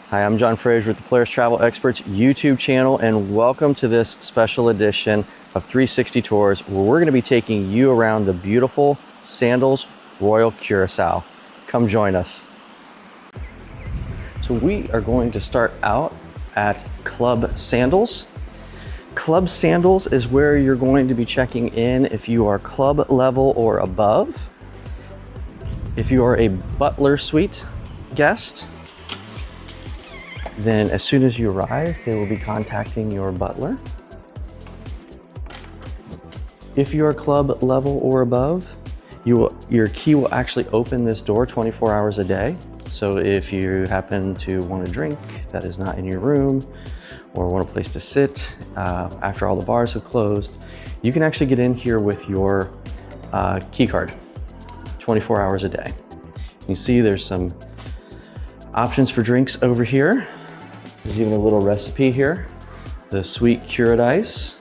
Hi, I'm John Fraser with the Polaris Travel Experts YouTube channel, and welcome to this special edition of 360 Tours, where we're going to be taking you around the beautiful Sandals Royal Curacao. Come join us. So we are going to start out at Club Sandals. Club Sandals is where you're going to be checking in if you are club level or above. If you are a Butler Suite guest, then as soon as you arrive, they will be contacting your butler. If you are club level or above, your key will actually open this door 24 hours a day. So if you happen to want a drink that is not in your room or want a place to sit after all the bars have closed, you can actually get in here with your key card 24 hours a day. You see there's some options for drinks over here. There's even a little recipe here, the sweet cured ice.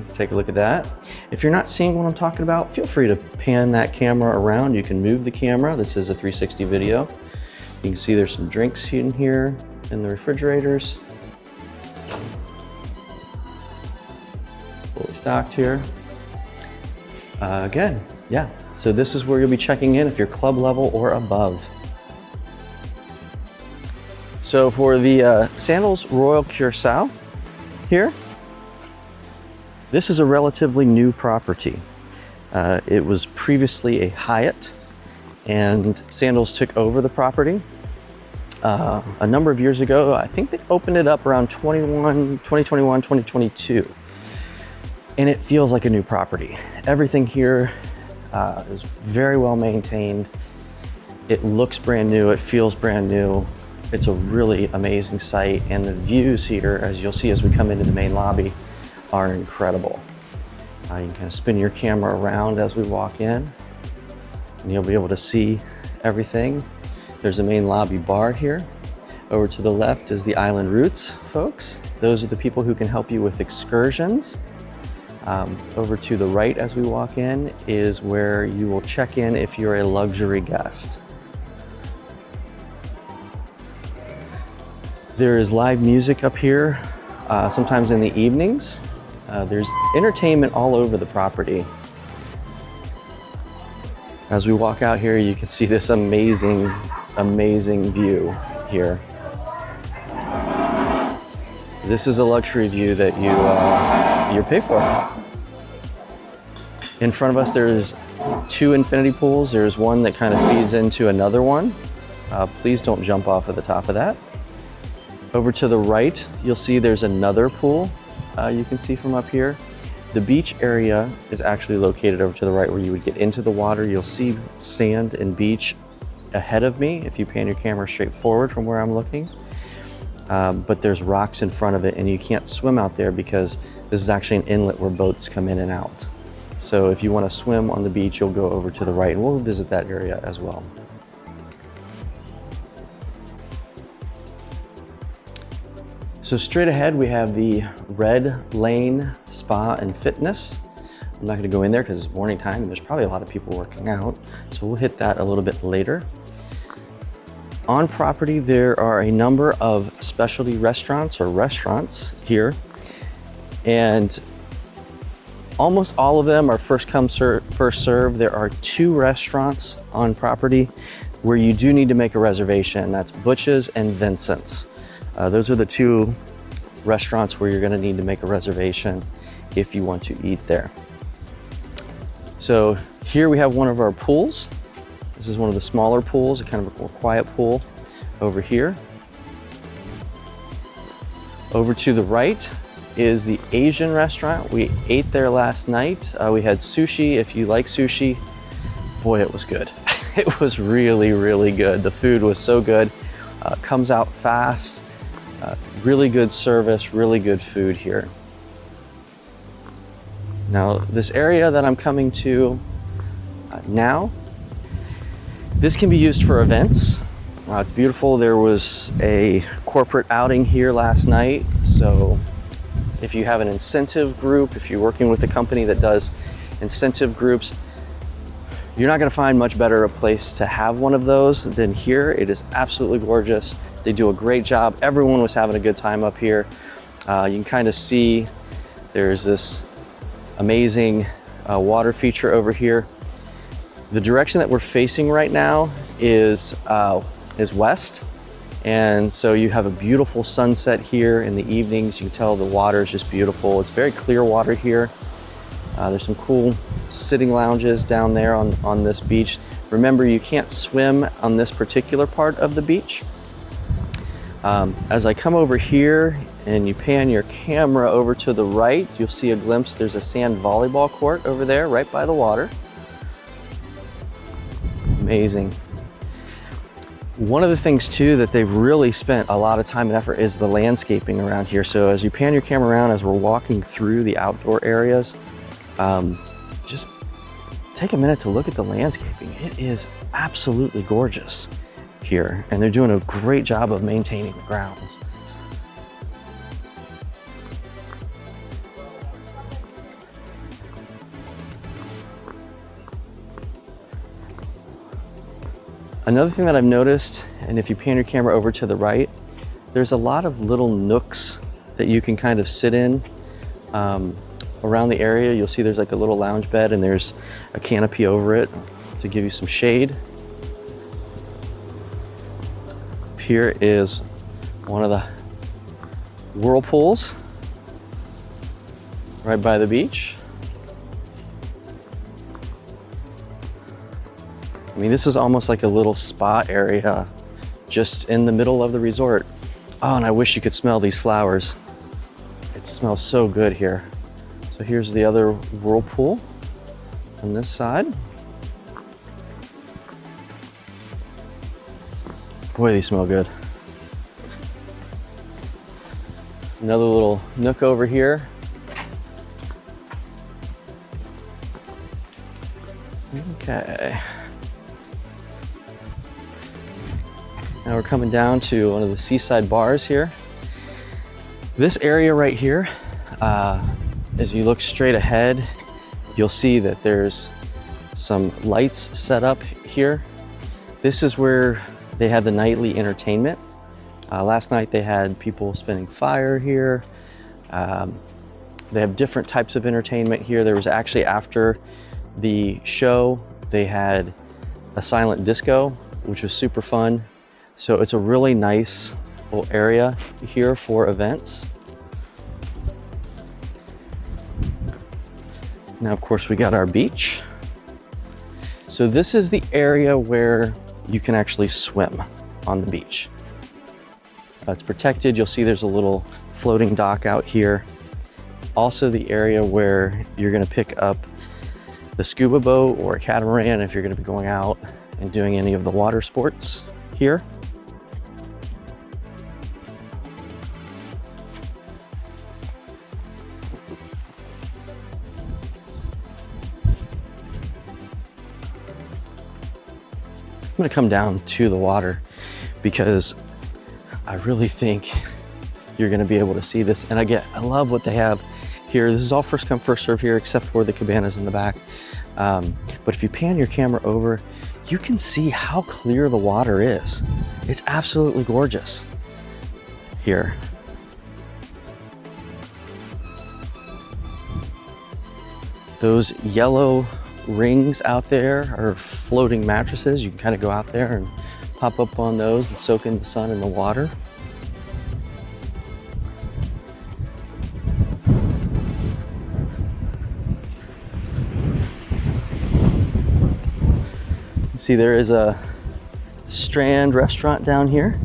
Take a look at that. If you're not seeing what I'm talking about, feel free to pan that camera around. You can move the camera. This is a 360 video. You can see there's some drinks in here in the refrigerators. Fully stocked here. Again, yeah. So this is where you'll be checking in if you're club level or above. So for the Sandals Royal Curacao here, this is a relatively new property. It was previously a Hyatt, and Sandals took over the property a number of years ago. I think they opened it up around 2021, 2022, and it feels like a new property. Everything here is very well maintained. It looks brand new, it feels brand new. It's a really amazing site, and the views here, as you'll see as we come into the main lobby, are incredible. You can kind of spin your camera around as we walk in, and you'll be able to see everything. There's a main lobby bar here. Over to the left is the Island Roots folks. Those are the people who can help you with excursions. Over to the right as we walk in is where you will check in if you're a luxury guest. There is live music up here, sometimes in the evenings. There's entertainment all over the property. As we walk out here, you can see this amazing, amazing view here. This is a luxury view that you pay for. In front of us, there's two infinity pools. There's one that kind of feeds into another one. Please don't jump off of the top of that. Over to the right, you'll see there's another pool you can see from up here. The beach area is actually located over to the right where you would get into the water. You'll see sand and beach ahead of me if you pan your camera straight forward from where I'm looking. But there's rocks in front of it, and you can't swim out there because this is actually an inlet where boats come in and out. So if you want to swim on the beach, you'll go over to the right, and we'll visit that area as well. So straight ahead, we have the Red Lane Spa and Fitness. I'm not going to go in there because it's morning time and there's probably a lot of people working out, so we'll hit that a little bit later. On property, there are a number of specialty restaurants here, and almost all of them are first come, first serve. There are two restaurants on property where you do need to make a reservation. That's Butch's and Vincent's. Those are the two restaurants where you're going to need to make a reservation if you want to eat there. So here we have one of our pools. This is one of the smaller pools, a kind of a more quiet pool over here. Over to the right is the Asian restaurant. We ate there last night. We had sushi. If you like sushi, boy, it was good. It was really, really good. The food was so good. Comes out fast. Really good service, really good food here. Now, this area that I'm coming to now, this can be used for events. It's beautiful. There was a corporate outing here last night, so if you have an incentive group, if you're working with a company that does incentive groups, You're not gonna find much better a place to have one of those than here. It is absolutely gorgeous. They do a great job. Everyone was having a good time up here. You can kind of see there's this amazing water feature over here. The direction that we're facing right now is west. And so you have a beautiful sunset here in the evenings. You can tell the water is just beautiful. It's very clear water here. There's some cool sitting lounges down there on this beach. Remember, you can't swim on this particular part of the beach. As I come over here and you pan your camera over to the right, you'll see a glimpse. There's a sand volleyball court over there right by the water. Amazing. One of the things too that they've really spent a lot of time and effort is the landscaping around here. So as you pan your camera around, as we're walking through the outdoor areas, just take a minute to look at the landscaping. It is absolutely gorgeous here, and they're doing a great job of maintaining the grounds. Another thing that I've noticed, and if you pan your camera over to the right, there's a lot of little nooks that you can kind of sit in around the area. You'll see there's like a little lounge bed and there's a canopy over it to give you some shade. Here is one of the whirlpools right by the beach. I mean, this is almost like a little spa area just in the middle of the resort. Oh, and I wish you could smell these flowers. It smells so good here. So here's the other whirlpool on this side. Boy, they smell good. Another little nook over here. Okay. Now we're coming down to one of the seaside bars here. This area right here, as you look straight ahead, you'll see that there's some lights set up here. This is where they had the nightly entertainment. Last night they had people spinning fire here. They have different types of entertainment here. There was actually, after the show, they had a silent disco, which was super fun. So it's a really nice little area here for events. Now, of course, we got our beach. So this is the area where you can actually swim on the beach. It's protected. You'll see there's a little floating dock out here. Also the area where you're gonna pick up the scuba boat or a catamaran if you're gonna be going out and doing any of the water sports here. I'm gonna come down to the water because I really think you're gonna be able to see this. And I love what they have here. This is all first come, first serve here, except for the cabanas in the back. But if you pan your camera over, you can see how clear the water is. It's absolutely gorgeous here. Those yellow rings out there are floating mattresses. You can kind of go out there and pop up on those and soak in the sun and the water. You see there is a Strand restaurant down here.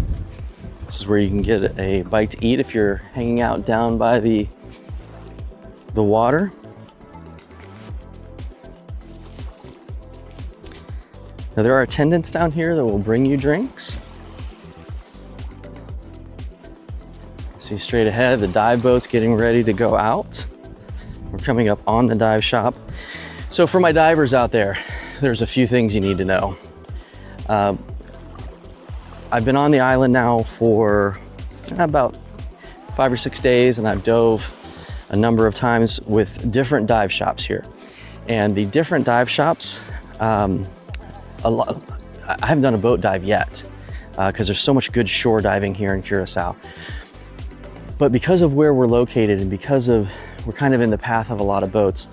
This is where you can get a bite to eat if you're hanging out down by the water. Now there are attendants down here that will bring you drinks. See straight ahead, the dive boat's getting ready to go out. We're coming up on the dive shop. So for my divers out there, there's a few things you need to know. I've been on the island now for about 5 or 6 days, and I've dove a number of times with different dive shops here. And the different dive shops a lot. I haven't done a boat dive yet because there's so much good shore diving here in Curacao. But because of where we're located and because of we're kind of in the path of a lot of boats,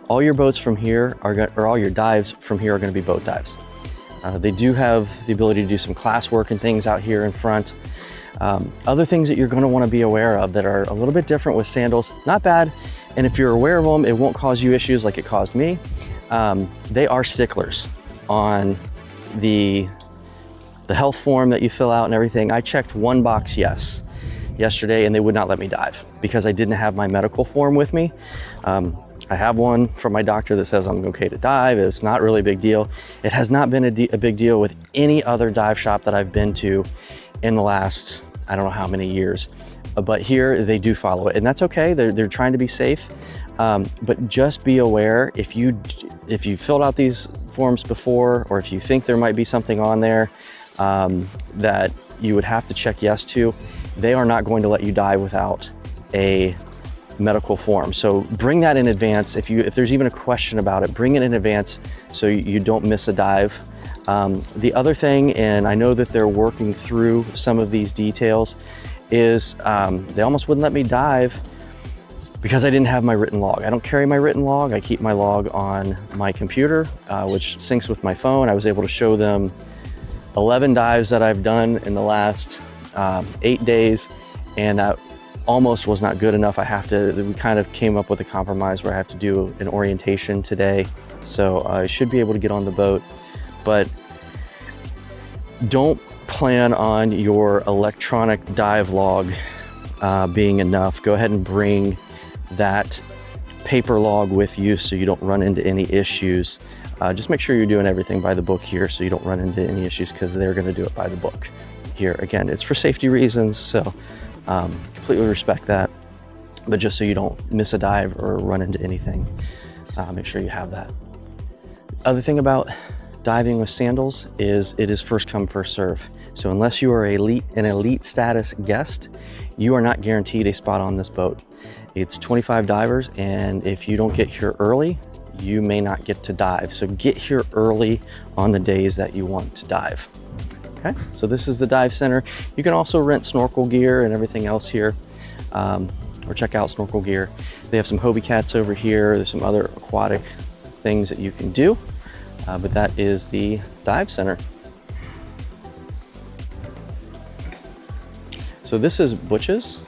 all your boats from here or all your dives from here are going to be boat dives. They do have the ability to do some class work and things out here in front. Other things that you're going to want to be aware of that are a little bit different with Sandals, not bad. And if you're aware of them, it won't cause you issues like it caused me. They are sticklers on the health form that you fill out and everything. I checked one box yes yesterday and they would not let me dive because I didn't have my medical form with me. I have one from my doctor that says I'm okay to dive. It's not really a big deal. It has not been a big deal with any other dive shop that I've been to in the last, I don't know how many years, but here they do follow it and that's okay. They're trying to be safe. But just be aware if you filled out these forms before, or if you think there might be something on there that you would have to check yes to, they are not going to let you dive without a medical form. So bring that in advance. If there's even a question about it, bring it in advance so you don't miss a dive. The other thing, and I know that they're working through some of these details, is they almost wouldn't let me dive because I didn't have my written log. I don't carry my written log. I keep my log on my computer, which syncs with my phone. I was able to show them 11 dives that I've done in the last 8 days, and that almost was not good enough. We kind of came up with a compromise where I have to do an orientation today. So I should be able to get on the boat, but don't plan on your electronic dive log being enough. Go ahead and bring that paper log with you so you don't run into any issues. Just make sure you're doing everything by the book here so you don't run into any issues, because they're going to do it by the book here. Again, it's for safety reasons, so completely respect that, but just so you don't miss a dive or run into anything, make sure you have that. Other thing about diving with Sandals is it is first come, first serve. So unless you are an elite status guest, you are not guaranteed a spot on this boat. It's 25 divers, and if you don't get here early, you may not get to dive. So get here early on the days that you want to dive. Okay, so this is the dive center. You can also rent snorkel gear and everything else here, or check out snorkel gear. They have some Hobie cats over here. There's some other aquatic things that you can do, but that is the dive center. So this is Butch's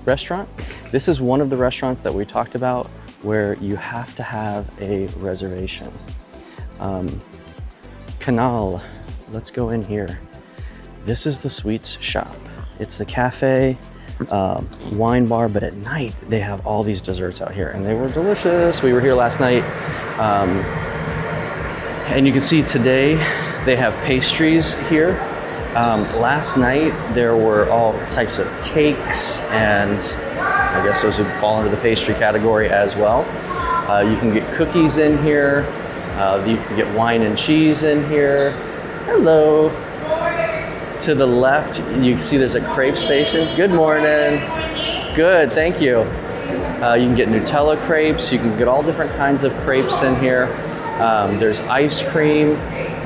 restaurant. This is one of the restaurants that we talked about where you have to have a reservation. Canal, let's go in here. This is the sweets shop. It's the cafe, wine bar, but at night they have all these desserts out here and they were delicious. We were here last night. And you can see today they have pastries here. Last night there were all types of cakes, and I guess those would fall into the pastry category as well. You can get cookies in here. You can get wine and cheese in here. Hello. To the left, you can see there's a crepe station. Good morning. Good, thank you. You can get Nutella crepes. You can get all different kinds of crepes in here. There's ice cream.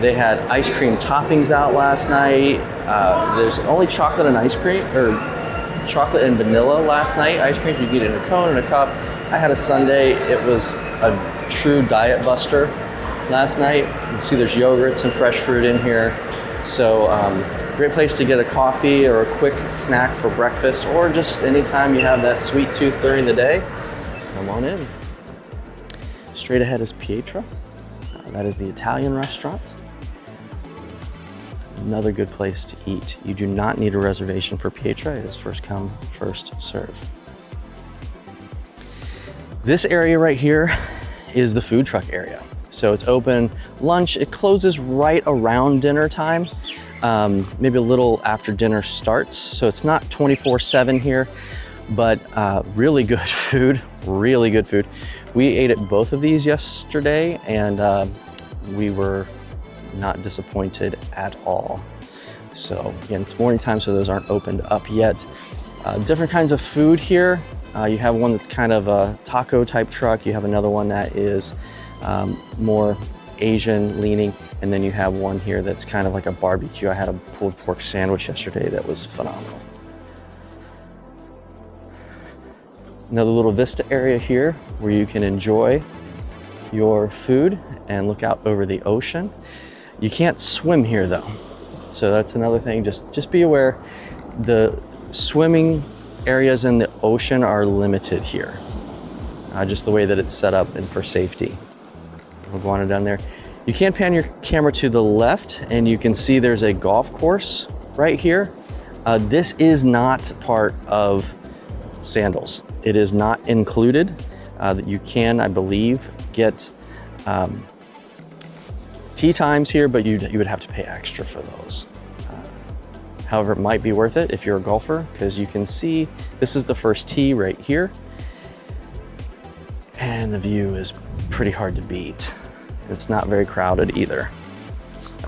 They had ice cream toppings out last night. There's only chocolate and ice cream, or chocolate and vanilla last night. Ice creams you can get in a cone and a cup. I had a sundae. It was a true diet buster last night. You can see there's yogurts and fresh fruit in here. So great place to get a coffee or a quick snack for breakfast, or just anytime you have that sweet tooth during the day, come on in. Straight ahead is Pietra. That is the Italian restaurant. Another good place to eat. You do not need a reservation for Pietra. It is first come, first serve. This area right here is the food truck area. So it's open lunch. It closes right around dinner time, maybe a little after dinner starts. So it's not 24/7 here, but really good food, really good food. We ate at both of these yesterday, and we were not disappointed at all. So again, it's morning time, so those aren't opened up yet. Different kinds of food here. You have one that's kind of a taco type truck. You have another one that is more Asian leaning, and then you have one here that's kind of like a barbecue. I had a pulled pork sandwich yesterday that was phenomenal. Another little vista area here where you can enjoy your food and look out over the ocean. You can't swim here though, so that's another thing. Just be aware, the swimming areas in the ocean are limited here, just the way that it's set up and for safety. We'll go on down there. You can pan your camera to the left and you can see there's a golf course right here. This is not part of Sandals. It is not included. That you can, I believe, get tee times here, but you would have to pay extra for those. However, it might be worth it if you're a golfer, because you can see this is the first tee right here, and the view is pretty hard to beat. It's not very crowded either.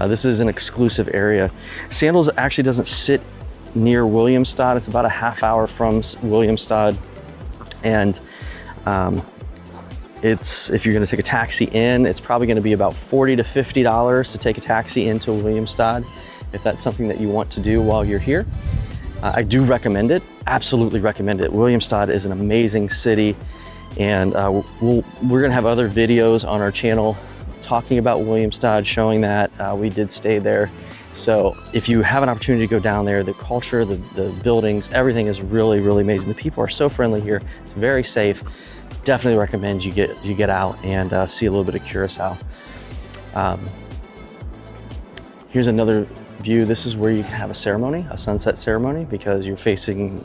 This is an exclusive area. Sandals actually doesn't sit near Williamstad. It's about a half hour from Williamstad, and if you're going to take a taxi in, it's probably going to be about $40 to $50 to take a taxi into Williamstad, if that's something that you want to do while you're here. I do recommend it, absolutely recommend it. Williamstad is an amazing city, and we're gonna have other videos on our channel talking about Williamstad, showing that we did stay there. So if you have an opportunity to go down there, the culture, the buildings, everything is really, really amazing. The people are so friendly here, it's very safe. Definitely recommend you get out and see a little bit of Curacao. Here's another view. This is where you can have a ceremony, a sunset ceremony, because you're facing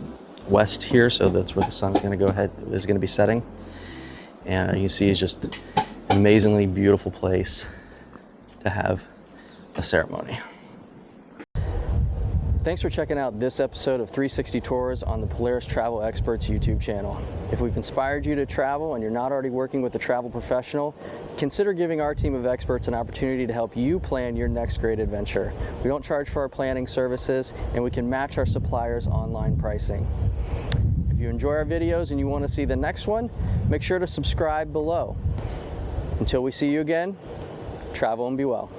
west here, so that's where the sun's going to be setting. And you can see it's just an amazingly beautiful place to have a ceremony. Thanks for checking out this episode of 360 Tours on the Polaris Travel Experts YouTube channel. If we've inspired you to travel and you're not already working with a travel professional, consider giving our team of experts an opportunity to help you plan your next great adventure. We don't charge for our planning services, and we can match our suppliers' online pricing. If you enjoy our videos and you want to see the next one, make sure to subscribe below. Until we see you again, travel and be well.